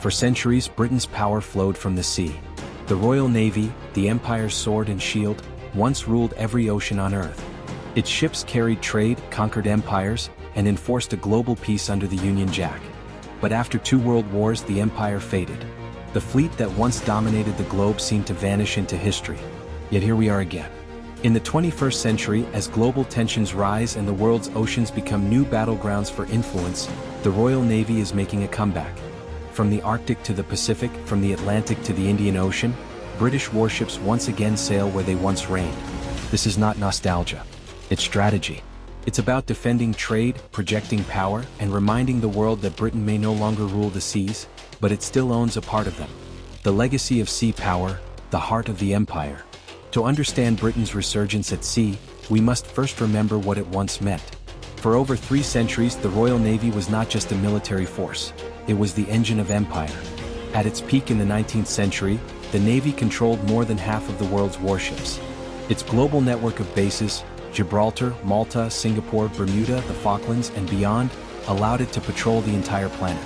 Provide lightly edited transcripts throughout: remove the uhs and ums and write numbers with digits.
For centuries, Britain's power flowed from the sea. The Royal Navy, the Empire's sword and shield, once ruled every ocean on Earth. Its ships carried trade, conquered empires, and enforced a global peace under the Union Jack. But after 2 world wars, the empire faded. The fleet that once dominated the globe seemed to vanish into history. Yet here we are again. In the 21st century, as global tensions rise and the world's oceans become new battlegrounds for influence, the Royal Navy is making a comeback. From the Arctic to the Pacific, from the Atlantic to the Indian Ocean, British warships once again sail where they once reigned. This is not nostalgia. It's strategy. It's about defending trade, projecting power, and reminding the world that Britain may no longer rule the seas, but it still owns a part of them. The legacy of sea power, the heart of the empire. To understand Britain's resurgence at sea, we must first remember what it once meant. For over 3 centuries, the Royal Navy was not just a military force, it was the engine of empire. At its peak in the 19th century, the Navy controlled more than half of the world's warships. Its global network of bases, Gibraltar, Malta, Singapore, Bermuda, the Falklands, and beyond, allowed it to patrol the entire planet.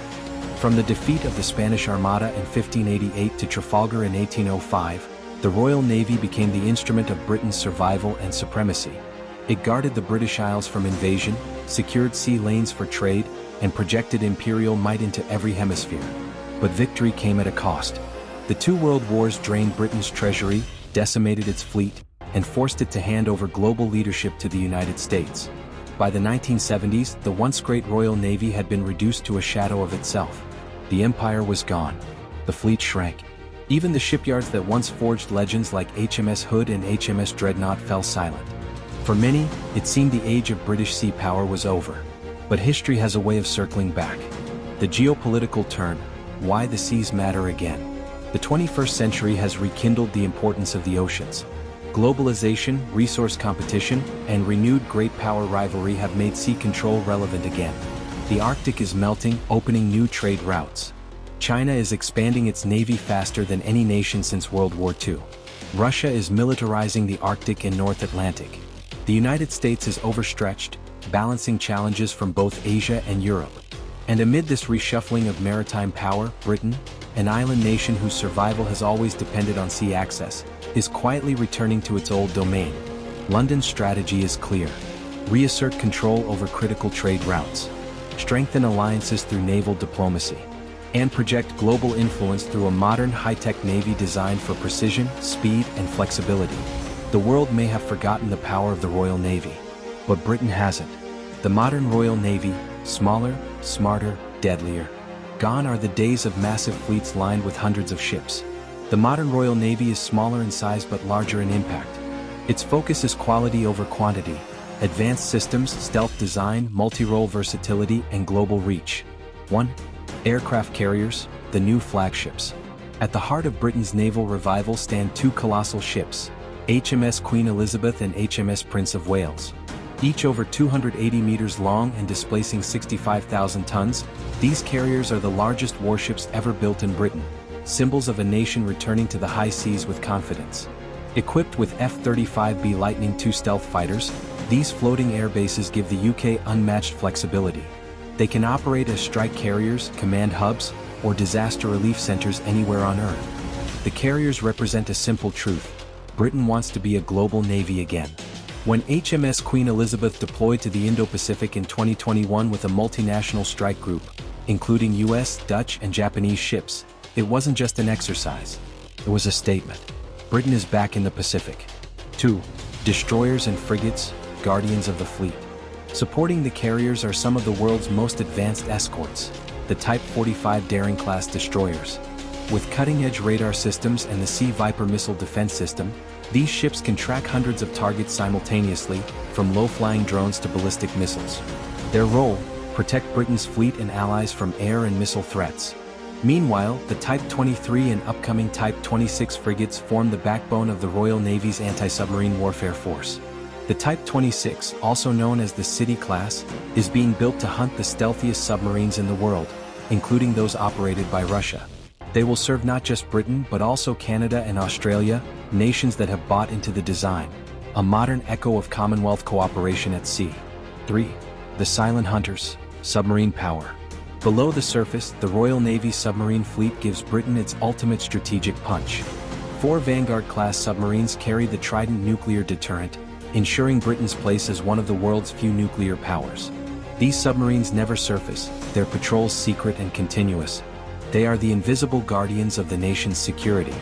From the defeat of the Spanish Armada in 1588 to Trafalgar in 1805, the Royal Navy became the instrument of Britain's survival and supremacy. It guarded the British Isles from invasion, secured sea lanes for trade, and projected imperial might into every hemisphere. But victory came at a cost. The 2 world wars drained Britain's treasury, decimated its fleet, and forced it to hand over global leadership to the United States. By the 1970s, the once great Royal Navy had been reduced to a shadow of itself. The empire was gone. The fleet shrank. Even the shipyards that once forged legends like HMS Hood and HMS Dreadnought fell silent. For many, it seemed the age of British sea power was over. But history has a way of circling back. The geopolitical turn, why the seas matter again. The 21st century has rekindled the importance of the oceans. Globalization, resource competition, and renewed great power rivalry have made sea control relevant again. The Arctic is melting, opening new trade routes. China is expanding its navy faster than any nation since World War II. Russia is militarizing the Arctic and North Atlantic. The United States is overstretched, balancing challenges from both Asia and Europe. And amid this reshuffling of maritime power, Britain, an island nation whose survival has always depended on sea access, is quietly returning to its old domain. London's strategy is clear. Reassert control over critical trade routes. Strengthen alliances through naval diplomacy. And project global influence through a modern high-tech navy designed for precision, speed, and flexibility. The world may have forgotten the power of the Royal Navy, but Britain hasn't. The modern Royal Navy, smaller, smarter, deadlier. Gone are the days of massive fleets lined with hundreds of ships. The modern Royal Navy is smaller in size but larger in impact. Its focus is quality over quantity, advanced systems, stealth design, multi-role versatility, and global reach. 1. Aircraft carriers, the new flagships. At the heart of Britain's naval revival stand 2 colossal ships, HMS Queen Elizabeth and HMS Prince of Wales. Each over 280 meters long and displacing 65,000 tons, these carriers are the largest warships ever built in Britain, symbols of a nation returning to the high seas with confidence. Equipped with F-35B Lightning II stealth fighters, these floating air bases give the UK unmatched flexibility. They can operate as strike carriers, command hubs, or disaster relief centers anywhere on Earth. The carriers represent a simple truth. Britain wants to be a global navy again. When HMS Queen Elizabeth deployed to the Indo-Pacific in 2021 with a multinational strike group, including US, Dutch, and Japanese ships, it wasn't just an exercise. It was a statement. Britain is back in the Pacific. 2. Destroyers and frigates, guardians of the fleet. Supporting the carriers are some of the world's most advanced escorts, the Type 45 Daring-class destroyers. With cutting-edge radar systems and the Sea Viper missile defense system, these ships can track hundreds of targets simultaneously, from low-flying drones to ballistic missiles. Their role: protect Britain's fleet and allies from air and missile threats. Meanwhile, the Type 23 and upcoming Type 26 frigates form the backbone of the Royal Navy's anti-submarine warfare force. The Type 26, also known as the City class, is being built to hunt the stealthiest submarines in the world, including those operated by Russia. They will serve not just Britain but also Canada and Australia, nations that have bought into the design. A modern echo of Commonwealth cooperation at sea. 3. The Silent Hunters, submarine power. Below the surface, the Royal Navy submarine fleet gives Britain its ultimate strategic punch. 4 Vanguard-class submarines carry the Trident nuclear deterrent, ensuring Britain's place as one of the world's few nuclear powers. These submarines never surface, their patrols secret and continuous. They are the invisible guardians of the nation's security.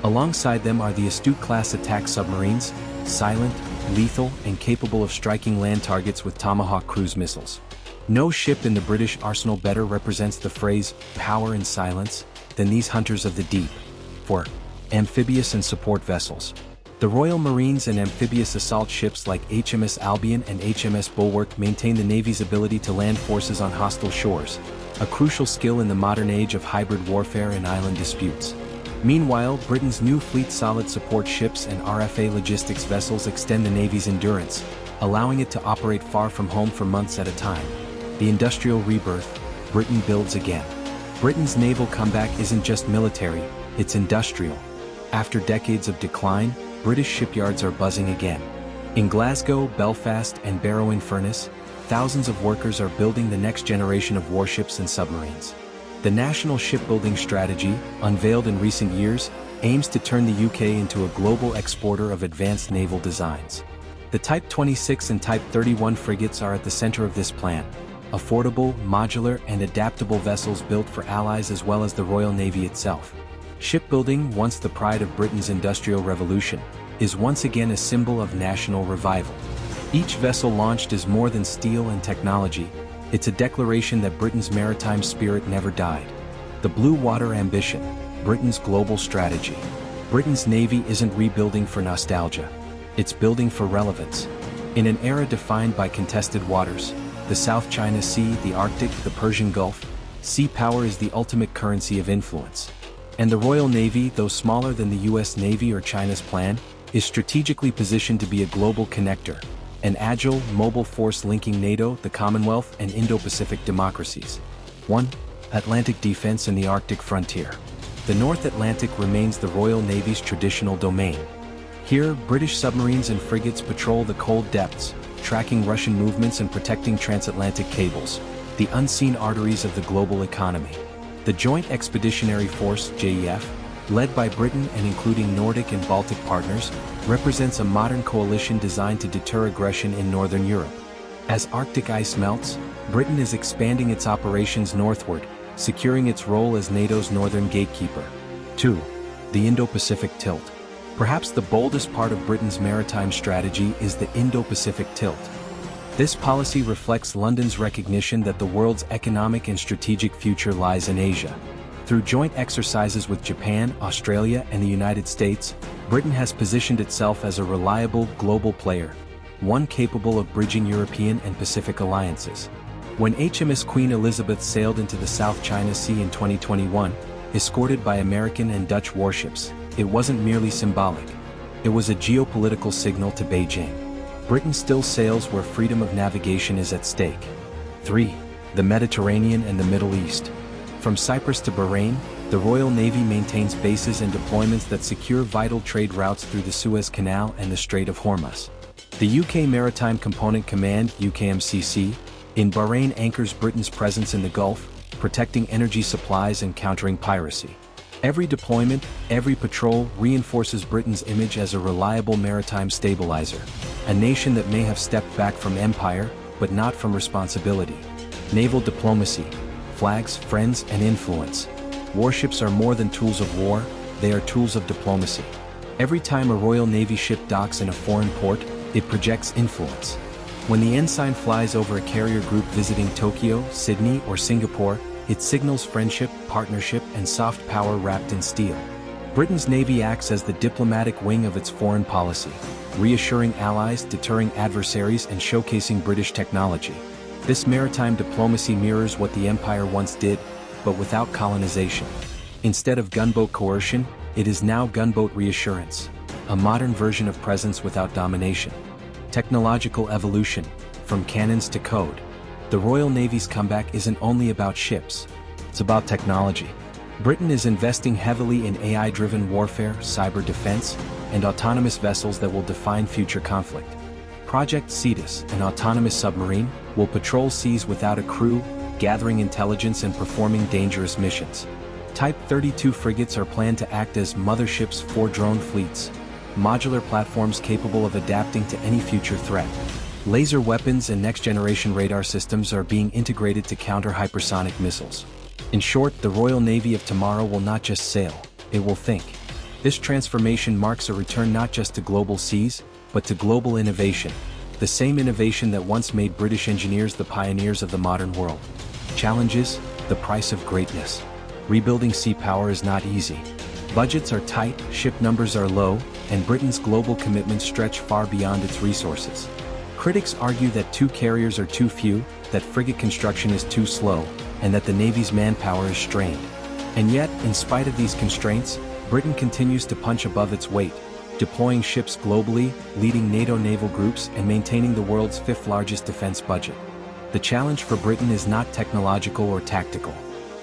Alongside them are the Astute-class attack submarines, silent, lethal, and capable of striking land targets with Tomahawk cruise missiles. No ship in the British arsenal better represents the phrase, power in silence, than these hunters of the deep. 4. Amphibious and support vessels. The Royal Marines and amphibious assault ships like HMS Albion and HMS Bulwark maintain the Navy's ability to land forces on hostile shores, a crucial skill in the modern age of hybrid warfare and island disputes. Meanwhile, Britain's new fleet solid support ships and RFA logistics vessels extend the Navy's endurance, allowing it to operate far from home for months at a time. The industrial rebirth, Britain builds again. Britain's naval comeback isn't just military, it's industrial. After decades of decline, British shipyards are buzzing again. In Glasgow, Belfast, and Barrow-in-Furness, thousands of workers are building the next generation of warships and submarines. The National Shipbuilding Strategy, unveiled in recent years, aims to turn the UK into a global exporter of advanced naval designs. The Type 26 and Type 31 frigates are at the center of this plan. Affordable, modular, and adaptable vessels built for allies as well as the Royal Navy itself. Shipbuilding, once the pride of Britain's industrial revolution, is once again a symbol of national revival. Each vessel launched is more than steel and technology, it's a declaration that Britain's maritime spirit never died. The Blue Water Ambition, Britain's global strategy. Britain's Navy isn't rebuilding for nostalgia, it's building for relevance. In an era defined by contested waters, the South China Sea, the Arctic, the Persian Gulf, sea power is the ultimate currency of influence. And the Royal Navy, though smaller than the US Navy or China's plan, is strategically positioned to be a global connector, an agile, mobile force linking NATO, the Commonwealth, and Indo-Pacific democracies. 1. Atlantic defense and the Arctic frontier. The North Atlantic remains the Royal Navy's traditional domain. Here, British submarines and frigates patrol the cold depths, tracking Russian movements and protecting transatlantic cables, the unseen arteries of the global economy. The Joint Expeditionary Force, JEF, led by Britain and including Nordic and Baltic partners, represents a modern coalition designed to deter aggression in Northern Europe. As Arctic ice melts, Britain is expanding its operations northward, securing its role as NATO's northern gatekeeper. 2. The Indo-Pacific tilt. Perhaps the boldest part of Britain's maritime strategy is the Indo-Pacific tilt. This policy reflects London's recognition that the world's economic and strategic future lies in Asia. Through joint exercises with Japan, Australia, and the United States, Britain has positioned itself as a reliable global player, one capable of bridging European and Pacific alliances. When HMS Queen Elizabeth sailed into the South China Sea in 2021, escorted by American and Dutch warships, it wasn't merely symbolic. It was a geopolitical signal to Beijing. Britain still sails where freedom of navigation is at stake. 3. The Mediterranean and the Middle East. From Cyprus to Bahrain, the Royal Navy maintains bases and deployments that secure vital trade routes through the Suez Canal and the Strait of Hormuz. The UK Maritime Component Command, UKMCC, in Bahrain anchors Britain's presence in the Gulf, protecting energy supplies and countering piracy. Every deployment, every patrol reinforces Britain's image as a reliable maritime stabilizer, a nation that may have stepped back from empire, but not from responsibility. Naval diplomacy, flags, friends, and influence. Warships are more than tools of war, they are tools of diplomacy. Every time a Royal Navy ship docks in a foreign port, it projects influence. When the ensign flies over a carrier group visiting Tokyo, Sydney, or Singapore, it signals friendship, partnership, and soft power wrapped in steel. Britain's Navy acts as the diplomatic wing of its foreign policy, reassuring allies, deterring adversaries, and showcasing British technology. This maritime diplomacy mirrors what the Empire once did, but without colonization. Instead of gunboat coercion, it is now gunboat reassurance, a modern version of presence without domination. Technological evolution, from cannons to code. The Royal Navy's comeback isn't only about ships, it's about technology. Britain is investing heavily in AI-driven warfare, cyber defense, and autonomous vessels that will define future conflict. Project Cetus, an autonomous submarine, will patrol seas without a crew, gathering intelligence and performing dangerous missions. Type 32 frigates are planned to act as motherships for drone fleets, modular platforms capable of adapting to any future threat. Laser weapons and next-generation radar systems are being integrated to counter hypersonic missiles. In short, the Royal Navy of tomorrow will not just sail, it will think. This transformation marks a return not just to global seas, but to global innovation, the same innovation that once made British engineers the pioneers of the modern world. Challenges: the price of greatness. Rebuilding sea power is not easy. Budgets are tight, ship numbers are low, and Britain's global commitments stretch far beyond its resources. Critics argue that 2 carriers are too few, that frigate construction is too slow, and that the Navy's manpower is strained. And yet, in spite of these constraints, Britain continues to punch above its weight, deploying ships globally, leading NATO naval groups, and maintaining the world's 5th largest defense budget. The challenge for Britain is not technological or tactical.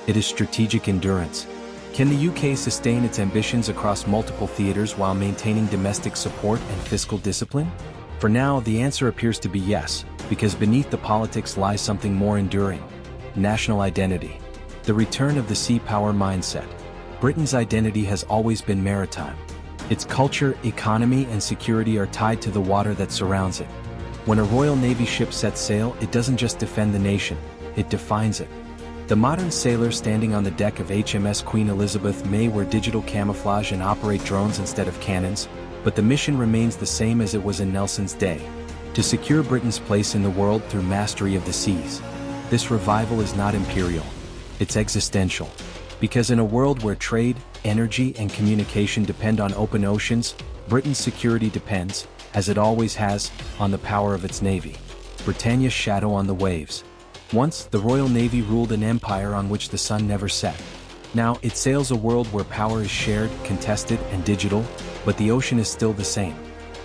It is strategic endurance. Can the UK sustain its ambitions across multiple theaters while maintaining domestic support and fiscal discipline? For now, the answer appears to be yes, because beneath the politics lies something more enduring: national identity. The return of the sea power mindset. Britain's identity has always been maritime. Its culture, economy, and security are tied to the water that surrounds it. When a Royal Navy ship sets sail, it doesn't just defend the nation, it defines it. The modern sailor standing on the deck of HMS Queen Elizabeth may wear digital camouflage and operate drones instead of cannons, but the mission remains the same as it was in Nelson's day: to secure Britain's place in the world through mastery of the seas. This revival is not imperial, it's existential. Because in a world where trade, energy, and communication depend on open oceans, Britain's security depends, as it always has, on the power of its navy. Britannia's shadow on the waves. Once, the Royal Navy ruled an empire on which the sun never set. Now, it sails a world where power is shared, contested, and digital, but the ocean is still the same.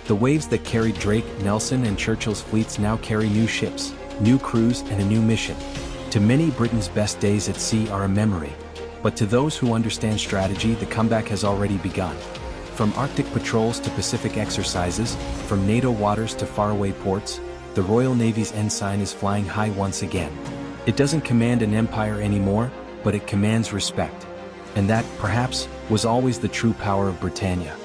The waves that carried Drake, Nelson, and Churchill's fleets now carry new ships, new crews, and a new mission. To many, Britain's best days at sea are a memory. But to those who understand strategy, the comeback has already begun. From Arctic patrols to Pacific exercises, from NATO waters to faraway ports, the Royal Navy's ensign is flying high once again. It doesn't command an empire anymore, but it commands respect. And that, perhaps, was always the true power of Britannia.